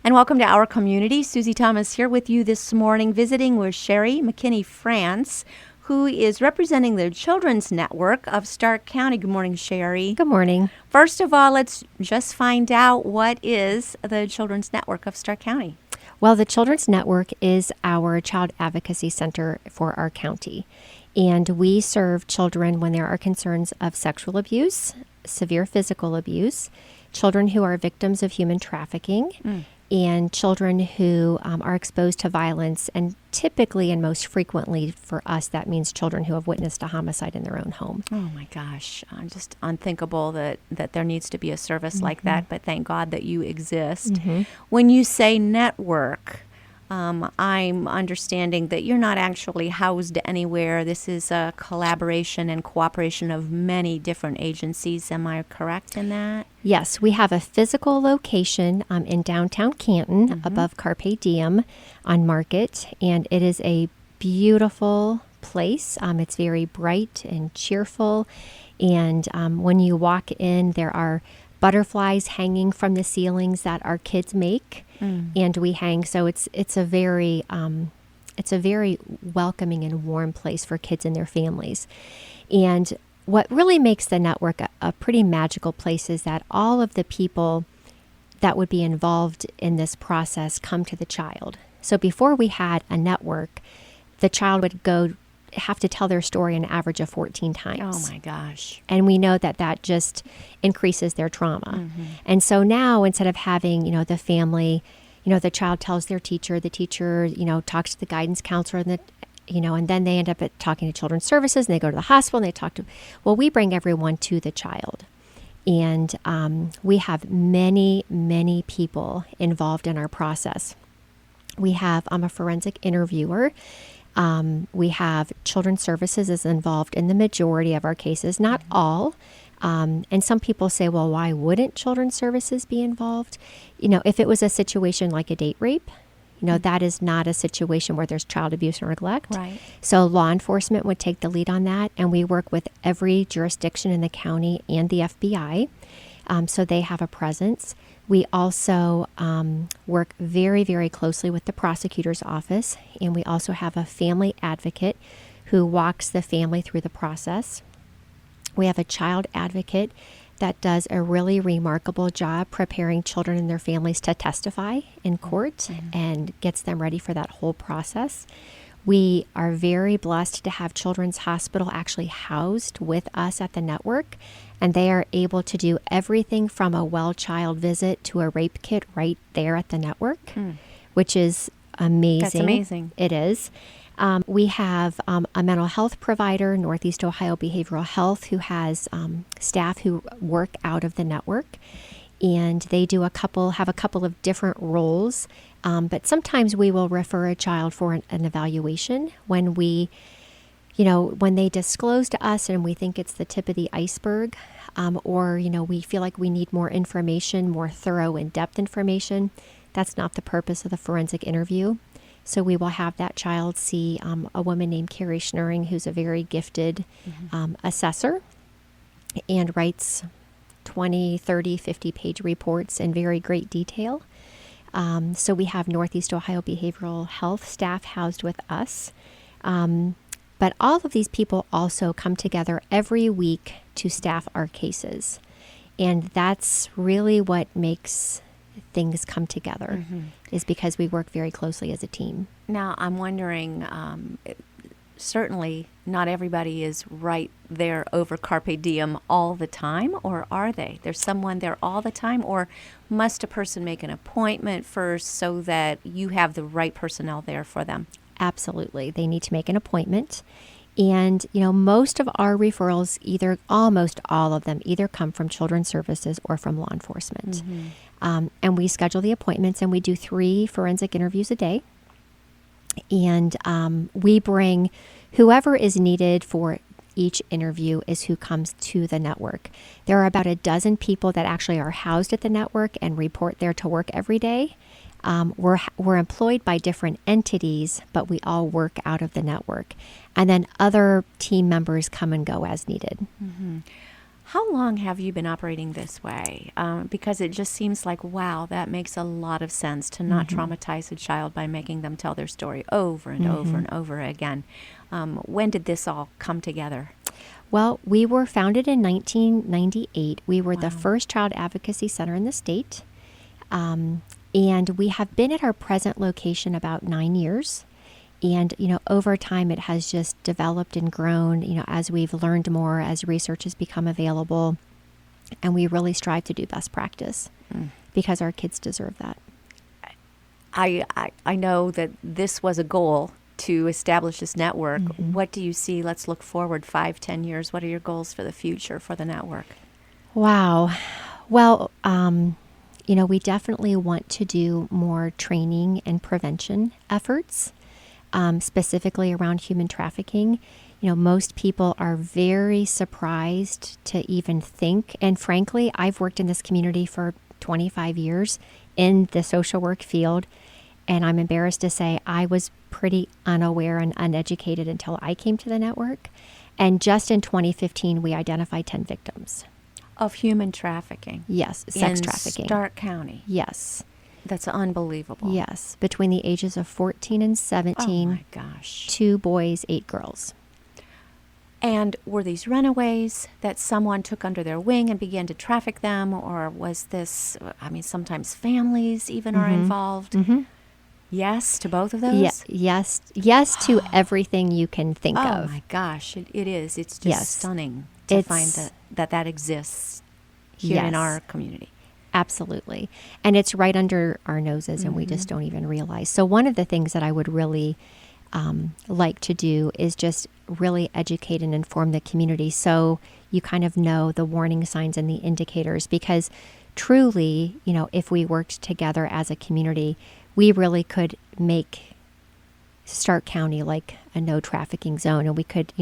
And welcome to our community. Susie Thomas here with you this morning, visiting with Sherry McKinney-France, who is representing the Children's Network of Stark County. Good morning, Sherry. Good morning. First of all, let's just find out, what is the Children's Network of Stark County? Well, the Children's Network is our child advocacy center for our county. And we serve children when there are concerns of sexual abuse, severe physical abuse, children who are victims of human trafficking, and children who are exposed to violence. And typically and most frequently for us, that means children who have witnessed a homicide in their own home. Oh my gosh, just unthinkable that there needs to be a service like that, but thank God that you exist. When you say network, I'm understanding that you're not actually housed anywhere. This is a collaboration and cooperation of many different agencies. Am I correct in that? Yes, we have a physical location in downtown Canton above Carpe Diem on Market, and it is a beautiful place. It's very bright and cheerful, and when you walk in, there are butterflies hanging from the ceilings that our kids make, and we hang. So it's a very welcoming and warm place for kids and their families. And what really makes the network a pretty magical place is that all of the people that would be involved in this process come to the child. So before we had a network, the child would have to tell their story an average of 14 times. Oh my gosh. And we know that just increases their trauma. And so now, instead of having, the family, the child tells their teacher, the teacher, talks to the guidance counselor, and and then they end up talking to Children's Services, and they go to the hospital and they talk to, we bring everyone to the child. And we have many, many people involved in our process. We have, I'm a forensic interviewer. We have Children's Services is involved in the majority of our cases, not all. And some people say, well, why wouldn't Children's Services be involved? If it was a situation like a date rape, that is not a situation where there's child abuse or neglect. Right. So law enforcement would take the lead on that, and we work with every jurisdiction in the county and the FBI, so they have a presence. We also work very, very closely with the prosecutor's office, and we also have a family advocate who walks the family through the process. We have a child advocate that does a really remarkable job preparing children and their families to testify in court and gets them ready for that whole process. We are very blessed to have Children's Hospital actually housed with us at the network, and they are able to do everything from a well child visit to a rape kit right there at the network, which is amazing. That's amazing. It is. We have a mental health provider, Northeast Ohio Behavioral Health, who has staff who work out of the network, and they have a couple of different roles. But sometimes we will refer a child for an evaluation when when they disclose to us and we think it's the tip of the iceberg, or we feel like we need more information, more thorough, in-depth information. That's not the purpose of the forensic interview. So we will have that child see a woman named Carrie Schnurring, who's a very gifted assessor and writes 20, 30, 50-page reports in very great detail. So we have Northeast Ohio Behavioral Health staff housed with us. But all of these people also come together every week to staff our cases. And that's really what makes things come together, is because we work very closely as a team. Now, I'm wondering, certainly not everybody is right there over Carpe Diem all the time, or are they? There's someone there all the time, or must a person make an appointment first so that you have the right personnel there for them? Absolutely. They need to make an appointment. And, most of our referrals, almost all of them, either come from Children's Services or from law enforcement. And we schedule the appointments, and we do 3 forensic interviews a day. And we bring whoever is needed for each interview is who comes to the network. There are about a dozen people that actually are housed at the network and report there to work every day. We're employed by different entities, but we all work out of the network. And then other team members come and go as needed. How long have you been operating this way? Because it just seems like, wow, that makes a lot of sense to not traumatize a child by making them tell their story over and over and over again. When did this all come together? Well, we were founded in 1998. We were the first child advocacy center in the state. And we have been at our present location about 9 years. And, over time, it has just developed and grown, as we've learned more, as research has become available. And we really strive to do best practice because our kids deserve that. I know that this was a goal to establish this network. What do you see? Let's look forward 5-10 years. What are your goals for the future for the network? Wow. Well, we definitely want to do more training and prevention efforts. Specifically around human trafficking. Most people are very surprised to even think. And frankly, I've worked in this community for 25 years in the social work field. And I'm embarrassed to say I was pretty unaware and uneducated until I came to the network. And just in 2015, we identified 10 victims. Of human trafficking? Yes, sex trafficking. In Stark County? Yes. That's unbelievable. Yes, between the ages of 14 and 17. Oh my gosh. 2 boys, 8 girls. And were these runaways that someone took under their wing and began to traffic them? Or was this, sometimes families even are involved? Yes to both of those? Yes to everything you can think of. Oh my gosh, it is. It's just stunning to find that exists here in our community. Absolutely. And it's right under our noses and we just don't even realize. So one of the things that I would really like to do is just really educate and inform the community so you kind of know the warning signs and the indicators, because truly, if we worked together as a community, we really could make Stark County like a no trafficking zone, and we could,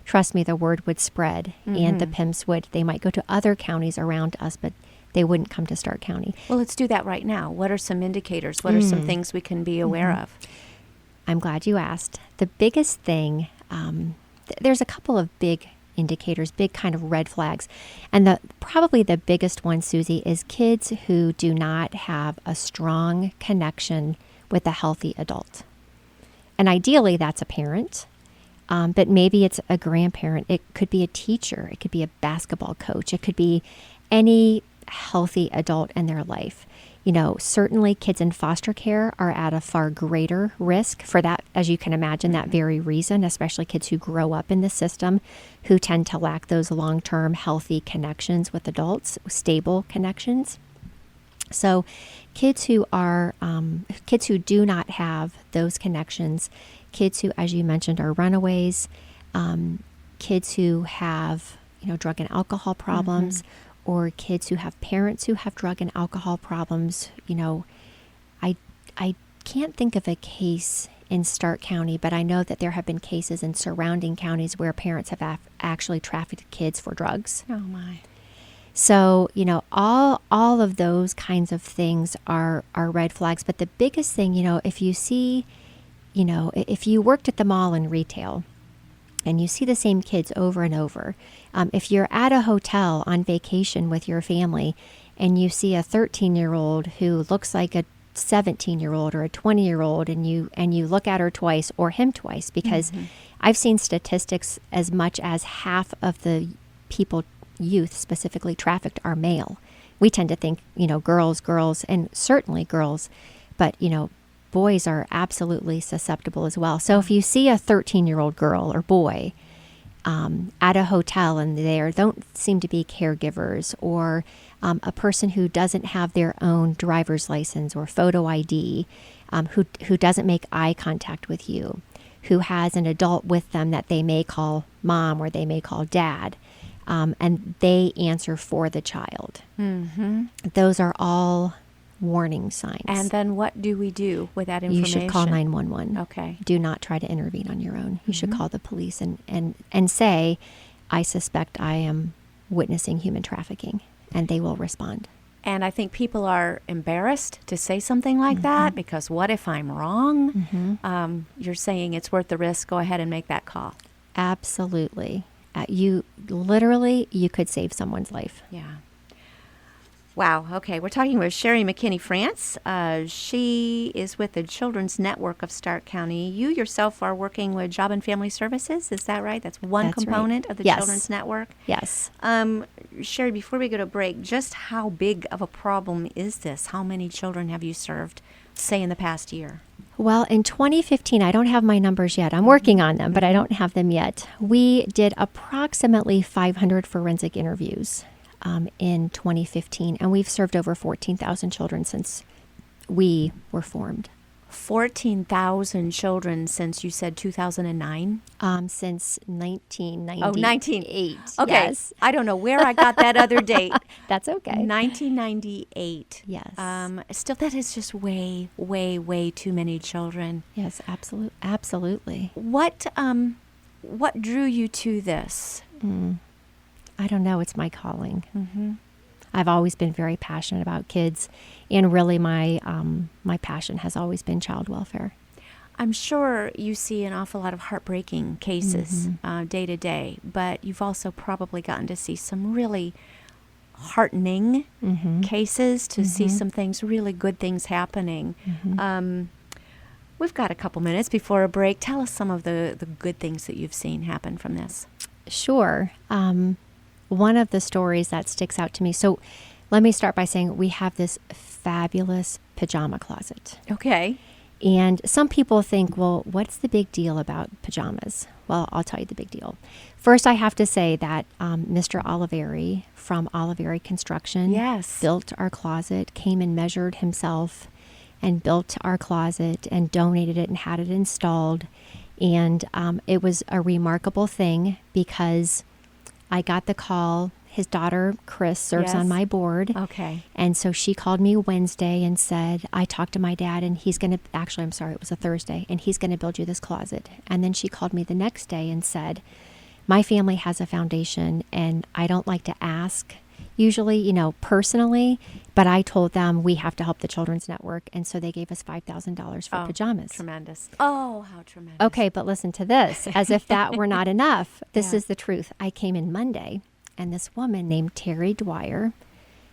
trust me, the word would spread and the pimps they might go to other counties around us, but they wouldn't come to Stark County. Well, let's do that right now. What are some indicators? What are some things we can be aware of? I'm glad you asked. The biggest thing, there's a couple of big indicators, big kind of red flags. And probably the biggest one, Susie, is kids who do not have a strong connection with a healthy adult. And ideally, that's a parent. But maybe it's a grandparent. It could be a teacher. It could be a basketball coach. It could be any healthy adult in their life. Certainly kids in foster care are at a far greater risk for that, as you can imagine, that very reason, especially kids who grow up in the system who tend to lack those long-term healthy connections with adults, stable connections. So kids who do not have those connections, kids who, as you mentioned, are runaways, kids who have, drug and alcohol problems, or kids who have parents who have drug and alcohol problems. I can't think of a case in Stark County, but I know that there have been cases in surrounding counties where parents have actually trafficked kids for drugs. Oh my. So, all of those kinds of things are red flags. But the biggest thing, if you see, if you worked at the mall in retail and you see the same kids over and over, if you're at a hotel on vacation with your family and you see a 13-year-old who looks like a 17-year-old or a 20-year-old and you look at her twice or him twice, because I've seen statistics as much as half of the youth specifically trafficked are male. We tend to think, girls, and certainly girls, but, boys are absolutely susceptible as well. So if you see a 13-year-old girl or boy at a hotel and there don't seem to be caregivers, or a person who doesn't have their own driver's license or photo ID, who doesn't make eye contact with you, who has an adult with them that they may call mom or they may call dad, and they answer for the child. Those are all warning signs. And then what do we do with that information? You should call 911. Okay. Do not try to intervene on your own. You should call the police and say, I suspect I am witnessing human trafficking, and they will respond. And I think people are embarrassed to say something like that, because what if I'm wrong? You're saying it's worth the risk. Go ahead and make that call. Absolutely. You could save someone's life. Yeah. Wow. Okay. We're talking with Sherry McKinney France. She is with the Children's Network of Stark County. You yourself are working with Job and Family Services. Is that right? That's one component of the Children's Network? Yes. Sherry, before we go to break, just how big of a problem is this? How many children have you served, say, in the past year? Well, in 2015, I don't have my numbers yet. I'm working on them, but I don't have them yet. We did approximately 500 forensic interviews in 2015, and we've served over 14,000 children since we were formed. 14,000 children since you said 2009? Since 1998. Oh, 1998. Okay. Yes. I don't know where I got that other date. That's okay. 1998. Yes. Still, that is just way, way, way too many children. Yes, absolutely. What drew you to this? I don't know. It's my calling. Mm-hmm. I've always been very passionate about kids, and really my passion has always been child welfare. I'm sure you see an awful lot of heartbreaking cases day to day, but you've also probably gotten to see some really heartening cases, to see some really good things happening. We've got a couple minutes before a break. Tell us some of the good things that you've seen happen from this. Sure. One of the stories that sticks out to me. So let me start by saying we have this fabulous pajama closet. Okay. And some people think, well, what's the big deal about pajamas? Well, I'll tell you the big deal. First, I have to say that Mr. Oliveri from Oliveri Construction built our closet, came and measured himself and built our closet and donated it and had it installed. And it was a remarkable thing because I got the call. His daughter, Chris, serves on my board. Okay. And so she called me Wednesday and said, I talked to my dad and he's going to, actually, I'm sorry, it was a Thursday, and he's going to build you this closet. And then she called me the next day and said, my family has a foundation and I don't like to ask usually, personally, but I told them we have to help the Children's Network. And so they gave us $5,000 for pajamas. Tremendous. Oh, how tremendous. Okay, but listen to this. As if that were not enough. This is the truth. I came in Monday, and this woman named Terry Dwyer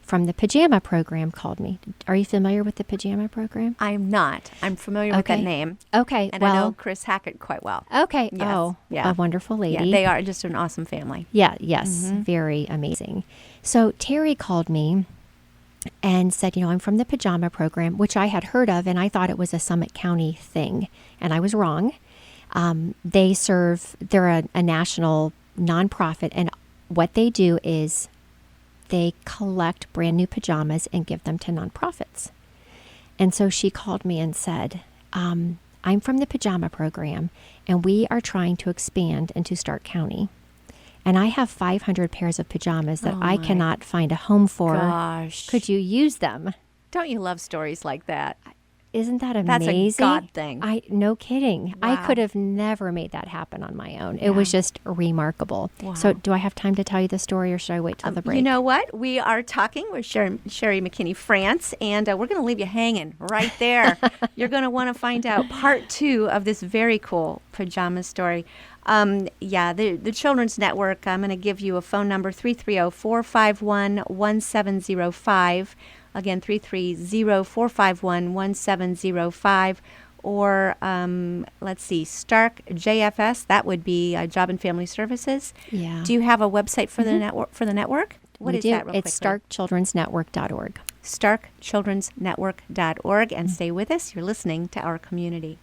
from the pajama program called me. Are you familiar with the pajama program? I'm not. I'm familiar with that name. Okay. And I know Chris Hackett quite well. Okay. Yes. Oh, a wonderful lady. Yeah, they are just an awesome family. Yeah, yes. Very amazing. So Terry called me and said, I'm from the pajama program, which I had heard of, and I thought it was a Summit County thing. And I was wrong. They're a national nonprofit, and what they do is they collect brand new pajamas and give them to nonprofits. And so she called me and said, I'm from the pajama program, and we are trying to expand into Stark County. And I have 500 pairs of pajamas that I cannot find a home for. Gosh. Could you use them? Don't you love stories like that? Isn't that amazing? That's a God thing. No kidding. Wow. I could have never made that happen on my own. It was just remarkable. Wow. So do I have time to tell you the story, or should I wait till the break? You know what? We are talking with Sherry McKinney France, and we're going to leave you hanging right there. You're going to want to find out part 2 of this very cool pajama story. The Children's Network, I'm going to give you a phone number, 330-451-1705. Again, 330-451-1705. Or, let's see, Stark JFS, that would be Job and Family Services. Yeah. Do you have a website for the network? What is that real quick? It's starkchildrensnetwork.org. starkchildrensnetwork.org. And stay with us. You're listening to Our Community.